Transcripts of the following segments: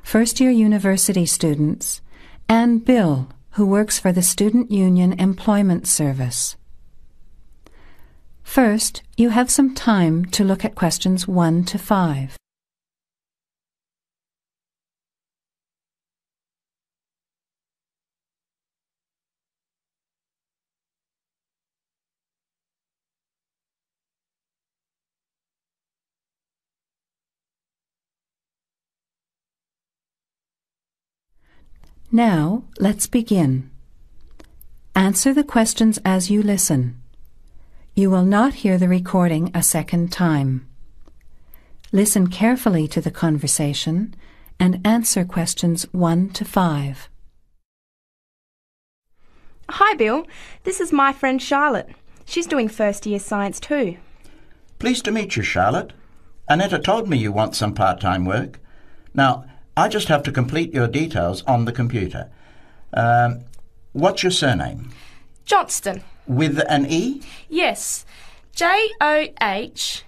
first-year university students, and Bill, who works for the Student Union Employment Service. First, you have some time to look at questions 1 to 5. Now, let's begin. Answer the questions as you listen. You will not hear the recording a second time. Listen carefully to the conversation and answer questions 1 to 5. Hi Bill, this is my friend Charlotte. She's doing first year science too. Pleased to meet you, Charlotte. Annetta told me you want some part-time work. Now, I just have to complete your details on the computer. What's your surname? Johnston. With an E? Yes, JohnstonE.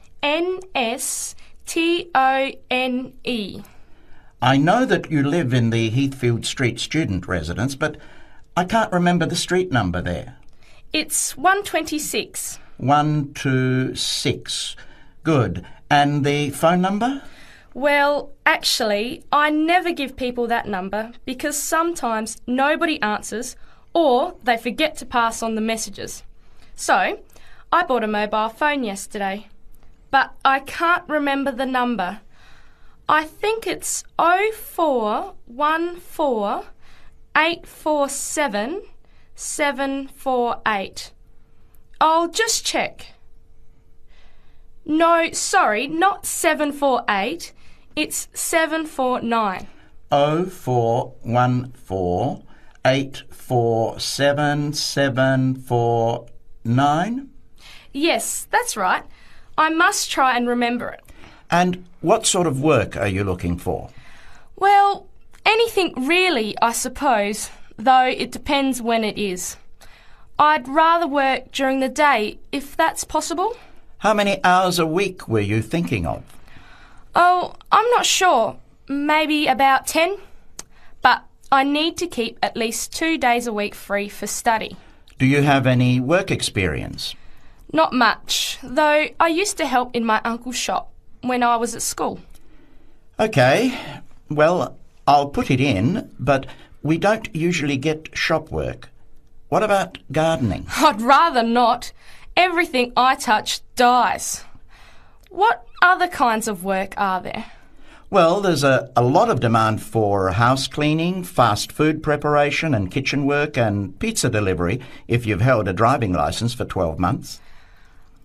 I know that you live in the Heathfield Street student residence, but I can't remember the street number there. It's 126. 126. Good. And the phone number? Well, actually, I never give people that number because sometimes nobody answers or they forget to pass on the messages. So, I bought a mobile phone yesterday, but I can't remember the number. I think it's 0414 847 748. I'll just check. No, sorry, not 748. It's 749. 0414 847 749? Yes, that's right. I must try and remember it. And what sort of work are you looking for? Well, anything really, I suppose, though it depends when it is. I'd rather work during the day, if that's possible. How many hours a week were you thinking of? Oh, I'm not sure. Maybe about 10. But I need to keep at least 2 days a week free for study. Do you have any work experience? Not much, though I used to help in my uncle's shop when I was at school. OK. Well, I'll put it in, but we don't usually get shop work. What about gardening? I'd rather not. Everything I touch dies. What other kinds of work are there? Well, there's a lot of demand for house cleaning, fast food preparation and kitchen work and pizza delivery if you've held a driving licence for 12 months.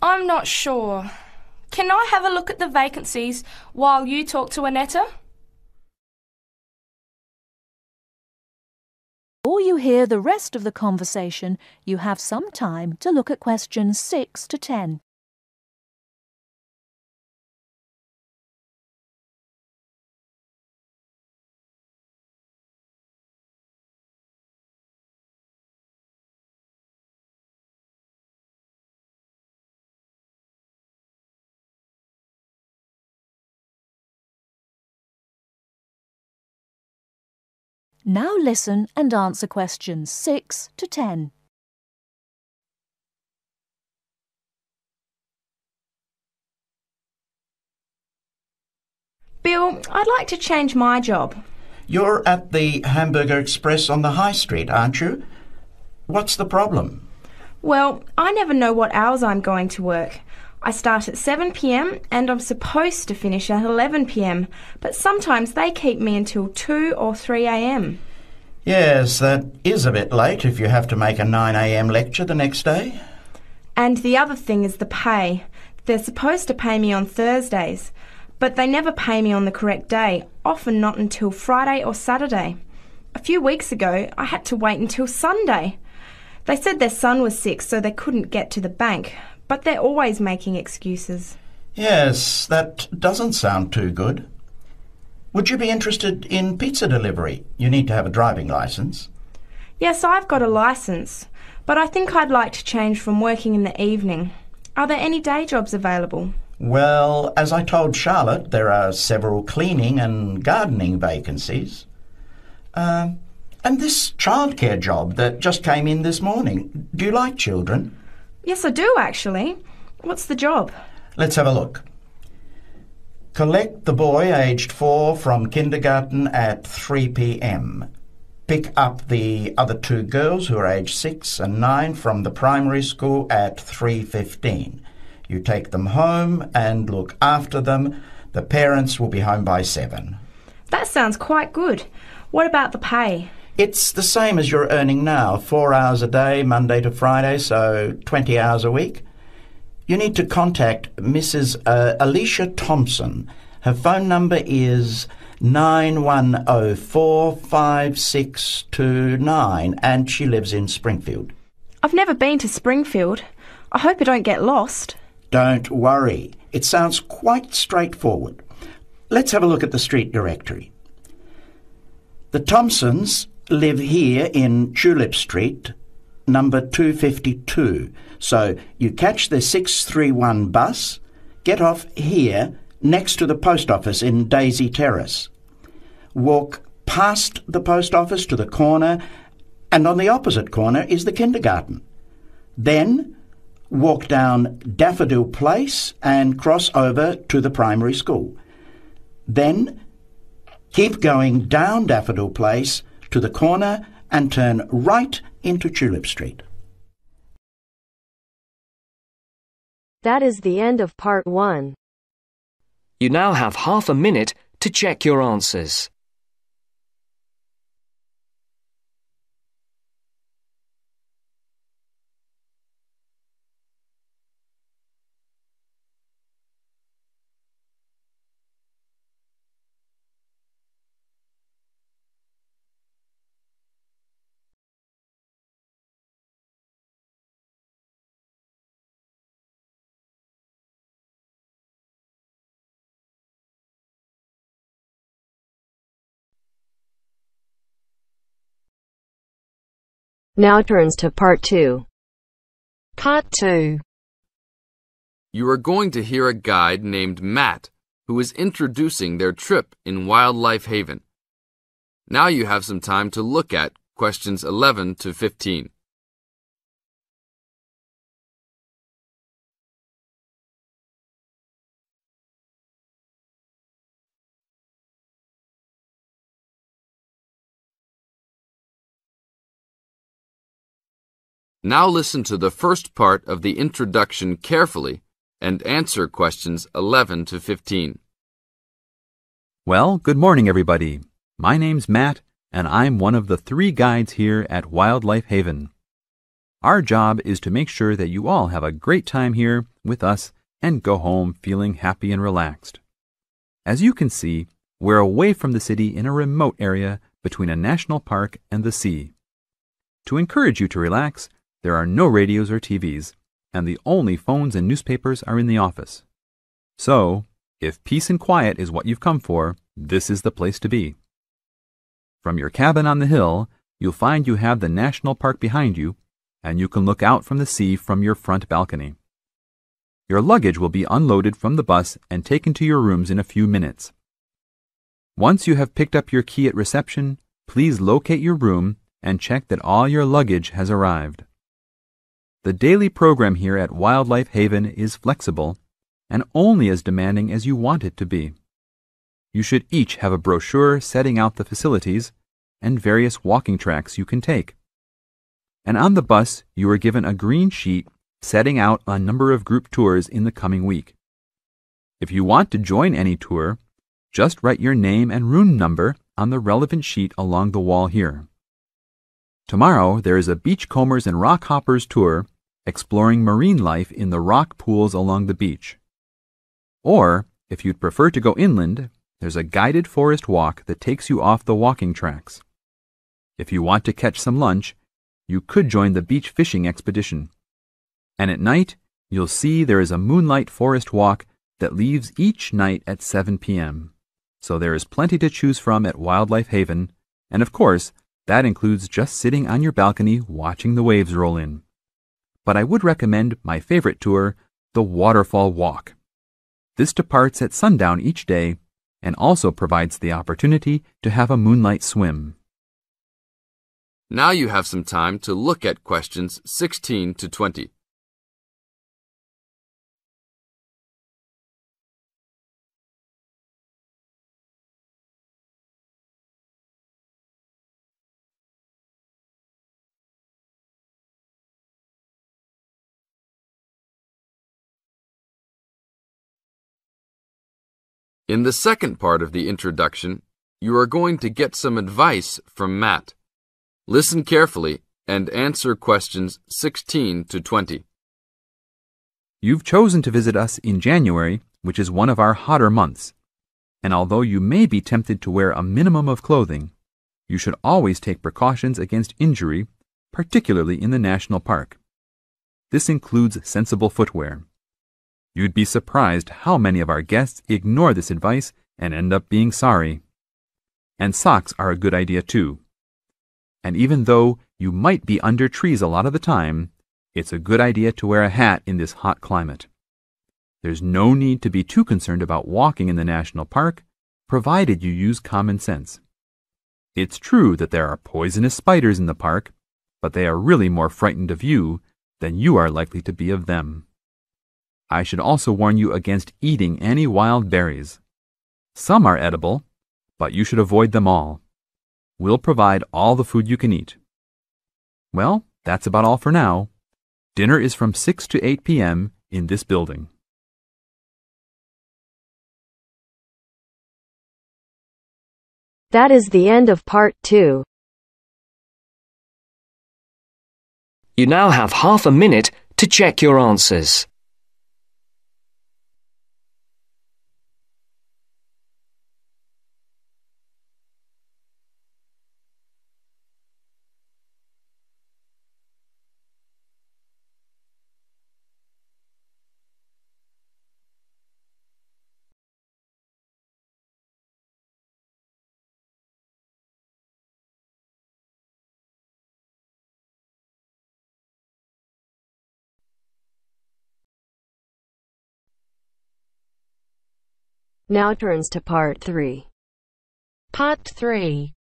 I'm not sure. Can I have a look at the vacancies while you talk to Annetta? Before you hear the rest of the conversation, you have some time to look at questions 6 to 10. Now listen and answer questions 6 to 10. Bill, I'd like to change my job. You're at the Hamburger Express on the High Street, aren't you? What's the problem? Well, I never know what hours I'm going to work. I start at 7 p.m. and I'm supposed to finish at 11 p.m, but sometimes they keep me until 2 or 3 a.m. Yes, that is a bit late if you have to make a 9 a.m. lecture the next day. And the other thing is the pay. They're supposed to pay me on Thursdays, but they never pay me on the correct day, often not until Friday or Saturday. A few weeks ago, I had to wait until Sunday. They said their son was sick, so they couldn't get to the bank, but they're always making excuses. Yes, that doesn't sound too good. Would you be interested in pizza delivery? You need to have a driving licence. Yes, I've got a licence, but I think I'd like to change from working in the evening. Are there any day jobs available? Well, as I told Charlotte, there are several cleaning and gardening vacancies. And this childcare job that just came in this morning. Do you like children? Yes, I do actually. What's the job? Let's have a look. Collect the boy aged 4 from kindergarten at 3 p.m. Pick up the other 2 girls who are aged 6 and 9 from the primary school at 3:15. You take them home and look after them. The parents will be home by 7. That sounds quite good. What about the pay? It's the same as you're earning now, 4 hours a day, Monday to Friday, so 20 hours a week. You need to contact Mrs. Alicia Thompson. Her phone number is 91045629 and she lives in Springfield. I've never been to Springfield. I hope I don't get lost. Don't worry. It sounds quite straightforward. Let's have a look at the street directory. The Thompsons live here in Tulip Street, number 252. So you catch the 631 bus, get off here next to the post office in Daisy Terrace. Walk past the post office to the corner, and on the opposite corner is the kindergarten. Then walk down Daffodil Place and cross over to the primary school. Then keep going down Daffodil Place to the corner and turn right into Tulip Street. That is the end of part 1. You now have half a minute to check your answers. Now turns to part 2. Part 2. You are going to hear a guide named Matt who is introducing their trip in Wildlife Haven. Now you have some time to look at questions 11 to 15. Now listen to the first part of the introduction carefully and answer questions 11 to 15. Well, good morning, everybody. My name's Matt, and I'm one of the 3 guides here at Wildlife Haven. Our job is to make sure that you all have a great time here with us and go home feeling happy and relaxed. As you can see, we're away from the city in a remote area between a national park and the sea. To encourage you to relax, there are no radios or TVs, and the only phones and newspapers are in the office. So, if peace and quiet is what you've come for, this is the place to be. From your cabin on the hill, you'll find you have the national park behind you, and you can look out from the sea from your front balcony. Your luggage will be unloaded from the bus and taken to your rooms in a few minutes. Once you have picked up your key at reception, please locate your room and check that all your luggage has arrived. The daily program here at Wildlife Haven is flexible and only as demanding as you want it to be. You should each have a brochure setting out the facilities and various walking tracks you can take. And on the bus, you are given a green sheet setting out a number of group tours in the coming week. If you want to join any tour, just write your name and room number on the relevant sheet along the wall here. Tomorrow, there is a beachcombers and rock hoppers tour exploring marine life in the rock pools along the beach. Or, if you'd prefer to go inland, there's a guided forest walk that takes you off the walking tracks. If you want to catch some lunch, you could join the beach fishing expedition. And at night, you'll see there is a moonlight forest walk that leaves each night at 7 p.m. So there is plenty to choose from at Wildlife Haven, and of course, that includes just sitting on your balcony watching the waves roll in. But I would recommend my favorite tour, the Waterfall Walk. This departs at sundown each day and also provides the opportunity to have a moonlight swim. Now you have some time to look at questions 16 to 20. In the second part of the introduction, you are going to get some advice from Matt. Listen carefully and answer questions 16 to 20. You've chosen to visit us in January, which is one of our hotter months. And although you may be tempted to wear a minimum of clothing, you should always take precautions against injury, particularly in the national park. This includes sensible footwear. You'd be surprised how many of our guests ignore this advice and end up being sorry. And socks are a good idea too. And even though you might be under trees a lot of the time, it's a good idea to wear a hat in this hot climate. There's no need to be too concerned about walking in the national park, provided you use common sense. It's true that there are poisonous spiders in the park, but they are really more frightened of you than you are likely to be of them. I should also warn you against eating any wild berries. Some are edible, but you should avoid them all. We'll provide all the food you can eat. Well, that's about all for now. Dinner is from 6 to 8 p.m. in this building. That is the end of part 2. You now have half a minute to check your answers. Now turns to part 3. Part 3.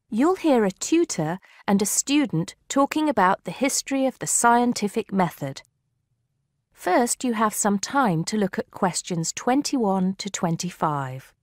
You'll hear a tutor and a student talking about the history of the scientific method. First, you have some time to look at questions 21 to 25.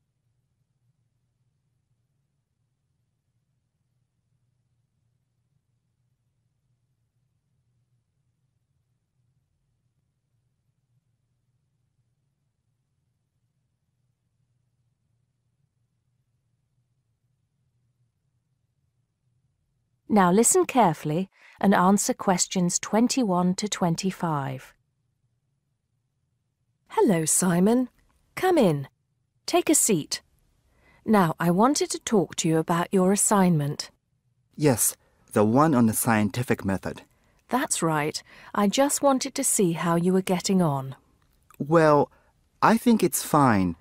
Now listen carefully and answer questions 21 to 25. Hello, Simon. Come in. Take a seat. Now, I wanted to talk to you about your assignment. Yes, the one on the scientific method. That's right. I just wanted to see how you were getting on. Well, I think it's fine.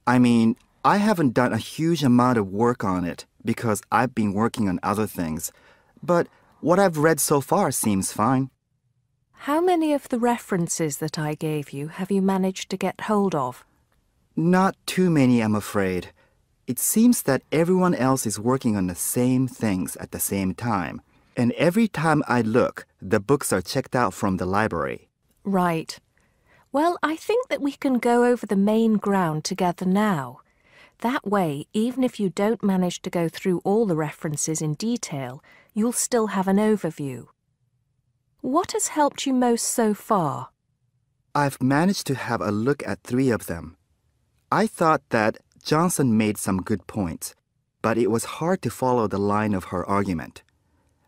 I mean, I haven't done a huge amount of work on it because I've been working on other things. But what I've read so far seems fine. How many of the references that I gave you have you managed to get hold of? Not too many, I'm afraid. It seems that everyone else is working on the same things at the same time. And every time I look, the books are checked out from the library. Right. Well, I think that we can go over the main ground together now. That way, even if you don't manage to go through all the references in detail, you'll still have an overview. What has helped you most so far? I've managed to have a look at 3 of them. I thought that Johnson made some good points, but it was hard to follow the line of her argument.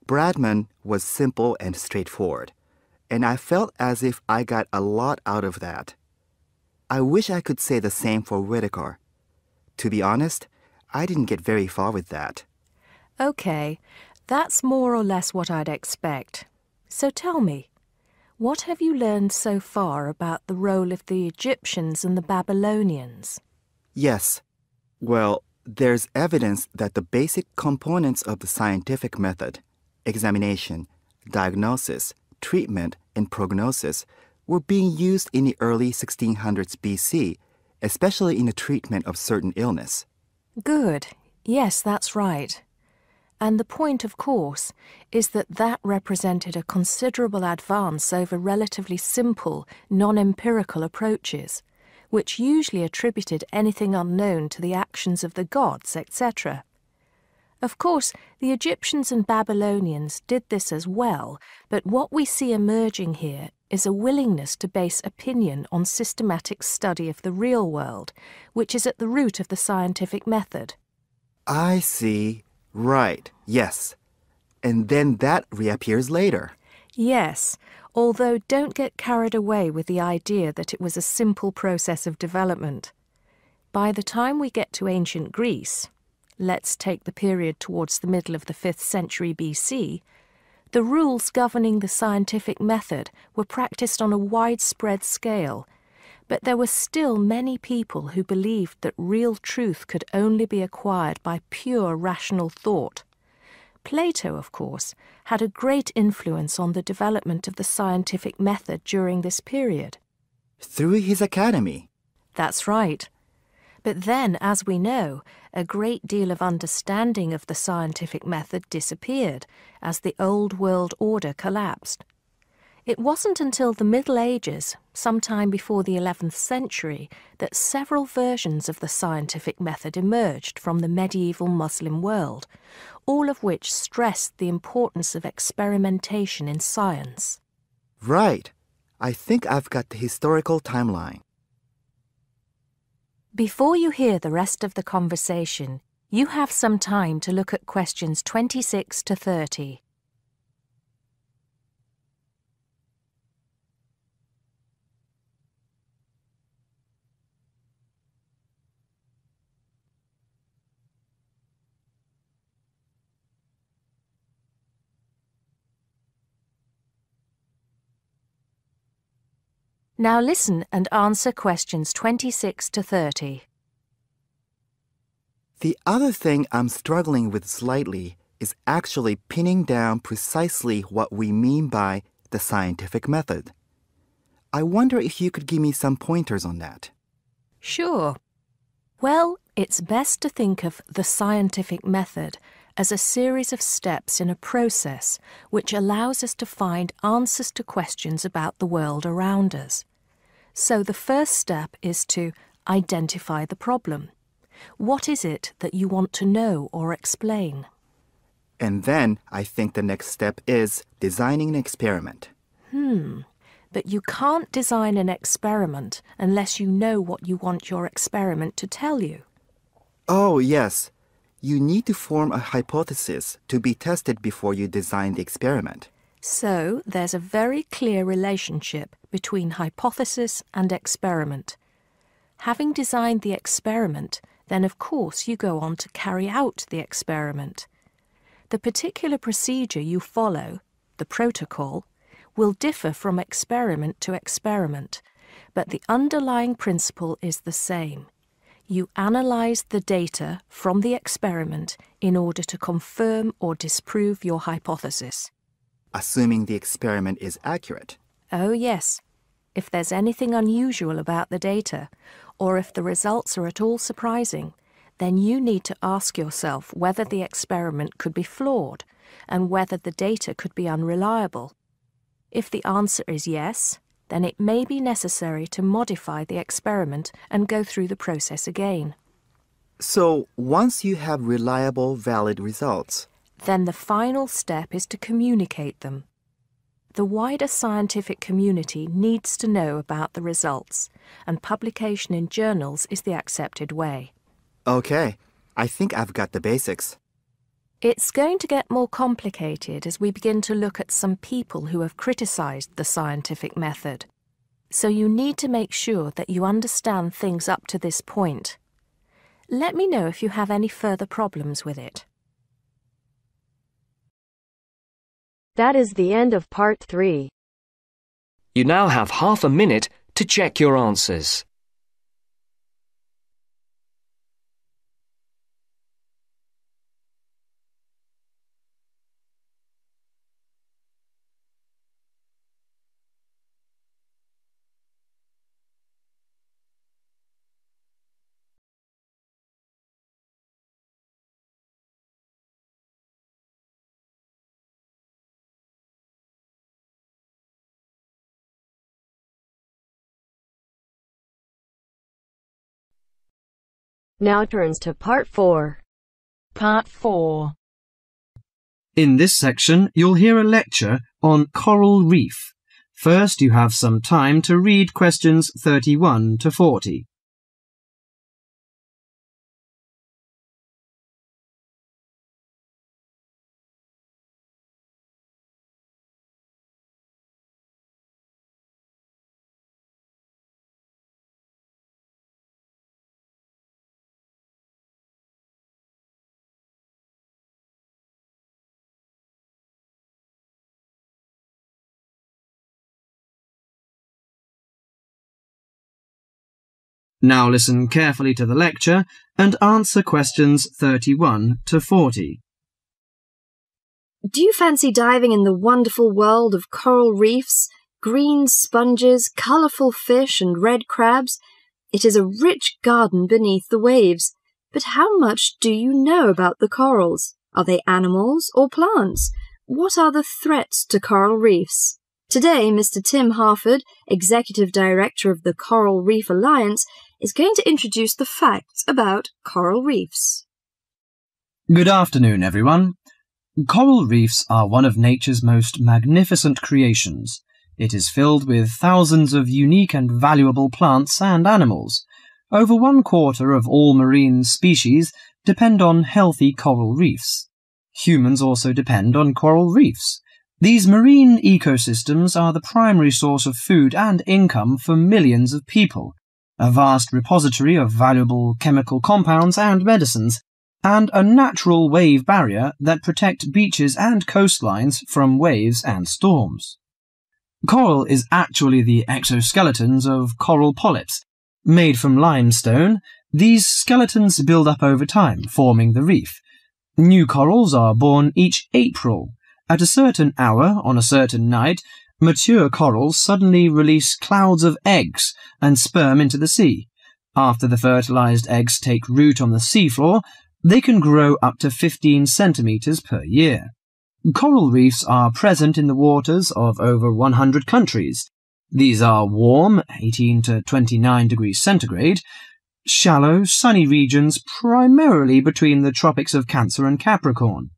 Bradman was simple and straightforward, and I felt as if I got a lot out of that. I wish I could say the same for Whittaker. To be honest, I didn't get very far with that. Okay, that's more or less what I'd expect. So tell me, what have you learned so far about the role of the Egyptians and the Babylonians? Yes. Well, there's evidence that the basic components of the scientific method, examination, diagnosis, treatment, and prognosis, were being used in the early 1600s BC especially in the treatment of certain illness. Good. Yes, that's right. And the point, of course, is that that represented a considerable advance over relatively simple, non-empirical approaches, which usually attributed anything unknown to the actions of the gods, etc. Of course, the Egyptians and Babylonians did this as well, but what we see emerging here is a willingness to base opinion on systematic study of the real world, which is at the root of the scientific method. I see. Right, yes. And then that reappears later. Yes, although don't get carried away with the idea that it was a simple process of development. By the time we get to ancient Greece, let's take the period towards the middle of the 5th century BC, the rules governing the scientific method were practiced on a widespread scale, but there were still many people who believed that real truth could only be acquired by pure rational thought. Plato, of course, had a great influence on the development of the scientific method during this period. Through his academy. That's right. But then, as we know, a great deal of understanding of the scientific method disappeared as the old world order collapsed. It wasn't until the Middle Ages, sometime before the 11th century, that several versions of the scientific method emerged from the medieval Muslim world, all of which stressed the importance of experimentation in science. Right. I think I've got the historical timeline. Before you hear the rest of the conversation, you have some time to look at questions 26 to 30. Now listen and answer questions 26 to 30. The other thing I'm struggling with slightly is actually pinning down precisely what we mean by the scientific method. I wonder if you could give me some pointers on that. Sure. Well, it's best to think of the scientific method as a series of steps in a process which allows us to find answers to questions about the world around us. So the first step is to identify the problem. What is it that you want to know or explain? And then I think the next step is designing an experiment. But you can't design an experiment unless you know what you want your experiment to tell you. Oh, yes. You need to form a hypothesis to be tested before you design the experiment. So there's a very clear relationship between hypothesis and experiment. Having designed the experiment, then of course you go on to carry out the experiment. The particular procedure you follow, the protocol, will differ from experiment to experiment, but the underlying principle is the same. You analyze the data from the experiment in order to confirm or disprove your hypothesis. Assuming the experiment is accurate. Oh yes. If there's anything unusual about the data, or if the results are at all surprising, then you need to ask yourself whether the experiment could be flawed and whether the data could be unreliable. If the answer is yes, then it may be necessary to modify the experiment and go through the process again. So, once you have reliable, valid results, then the final step is to communicate them. The wider scientific community needs to know about the results, and publication in journals is the accepted way. Okay, I think I've got the basics. It's going to get more complicated as we begin to look at some people who have criticized the scientific method. So you need to make sure that you understand things up to this point. Let me know if you have any further problems with it. That is the end of part 3. You now have half a minute to check your answers. Now turns to Part 4. Part 4. In this section, you'll hear a lecture on coral reef. First, you have some time to read questions 31 to 40. Now listen carefully to the lecture and answer questions 31 to 40. Do you fancy diving in the wonderful world of coral reefs, green sponges, colourful fish and red crabs? It is a rich garden beneath the waves. But how much do you know about the corals? Are they animals or plants? What are the threats to coral reefs? Today, Mr. Tim Harford, Executive Director of the Coral Reef Alliance, is going to introduce the facts about coral reefs. Good afternoon, everyone. Coral reefs are one of nature's most magnificent creations. It is filled with thousands of unique and valuable plants and animals. Over 1/4 of all marine species depend on healthy coral reefs. Humans also depend on coral reefs. These marine ecosystems are the primary source of food and income for millions of people, a vast repository of valuable chemical compounds and medicines, and a natural wave barrier that protect beaches and coastlines from waves and storms. Coral is actually the exoskeletons of coral polyps. Made from limestone, these skeletons build up over time, forming the reef. New corals are born each April. At a certain hour, on a certain night, mature corals suddenly release clouds of eggs and sperm into the sea. After the fertilized eggs take root on the seafloor, they can grow up to 15 centimeters per year. Coral reefs are present in the waters of over 100 countries. These are warm, 18 to 29 degrees centigrade, shallow, sunny regions primarily between the tropics of Cancer and Capricorn.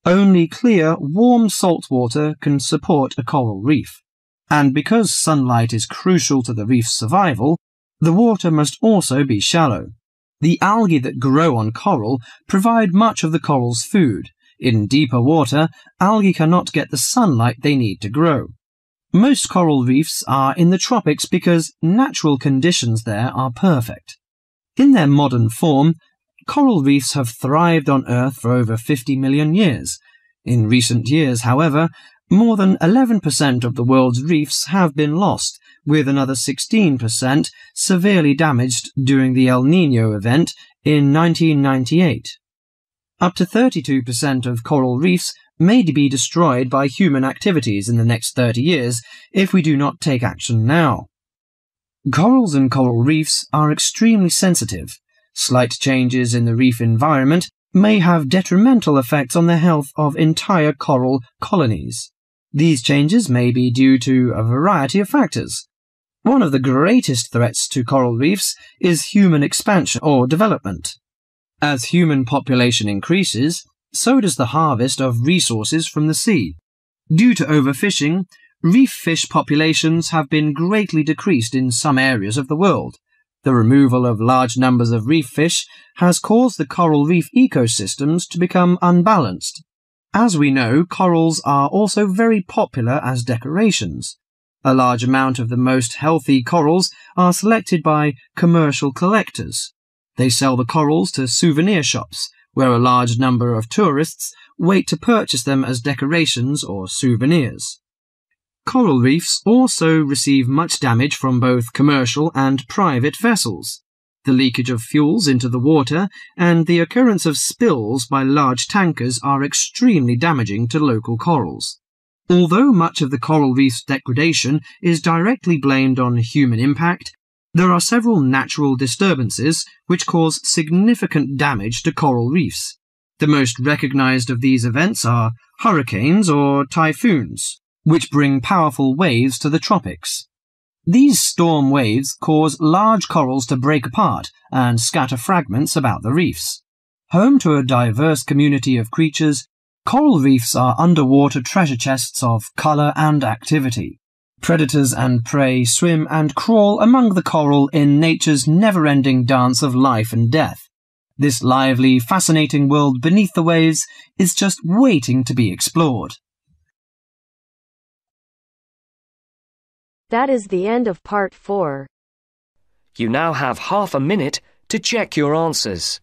Only clear, warm salt water can support a coral reef. And because sunlight is crucial to the reef's survival, the water must also be shallow. The algae that grow on coral provide much of the coral's food. In deeper water, algae cannot get the sunlight they need to grow. Most coral reefs are in the tropics because natural conditions there are perfect. In their modern form, coral reefs have thrived on Earth for over 50 million years. In recent years, however, more than 11% of the world's reefs have been lost, with another 16% severely damaged during the El Niño event in 1998. Up to 32% of coral reefs may be destroyed by human activities in the next 30 years if we do not take action now. Corals and coral reefs are extremely sensitive. Slight changes in the reef environment may have detrimental effects on the health of entire coral colonies. These changes may be due to a variety of factors. One of the greatest threats to coral reefs is human expansion or development. As human population increases, so does the harvest of resources from the sea. Due to overfishing, reef fish populations have been greatly decreased in some areas of the world. The removal of large numbers of reef fish has caused the coral reef ecosystems to become unbalanced. As we know, corals are also very popular as decorations. A large amount of the most healthy corals are selected by commercial collectors. They sell the corals to souvenir shops, where a large number of tourists wait to purchase them as decorations or souvenirs. Coral reefs also receive much damage from both commercial and private vessels. The leakage of fuels into the water and the occurrence of spills by large tankers are extremely damaging to local corals. Although much of the coral reef's degradation is directly blamed on human impact, there are several natural disturbances which cause significant damage to coral reefs. The most recognized of these events are hurricanes or typhoons, which bring powerful waves to the tropics. These storm waves cause large corals to break apart and scatter fragments about the reefs. Home to a diverse community of creatures, coral reefs are underwater treasure chests of colour and activity. Predators and prey swim and crawl among the coral in nature's never-ending dance of life and death. This lively, fascinating world beneath the waves is just waiting to be explored. That is the end of part 4. You now have half a minute to check your answers.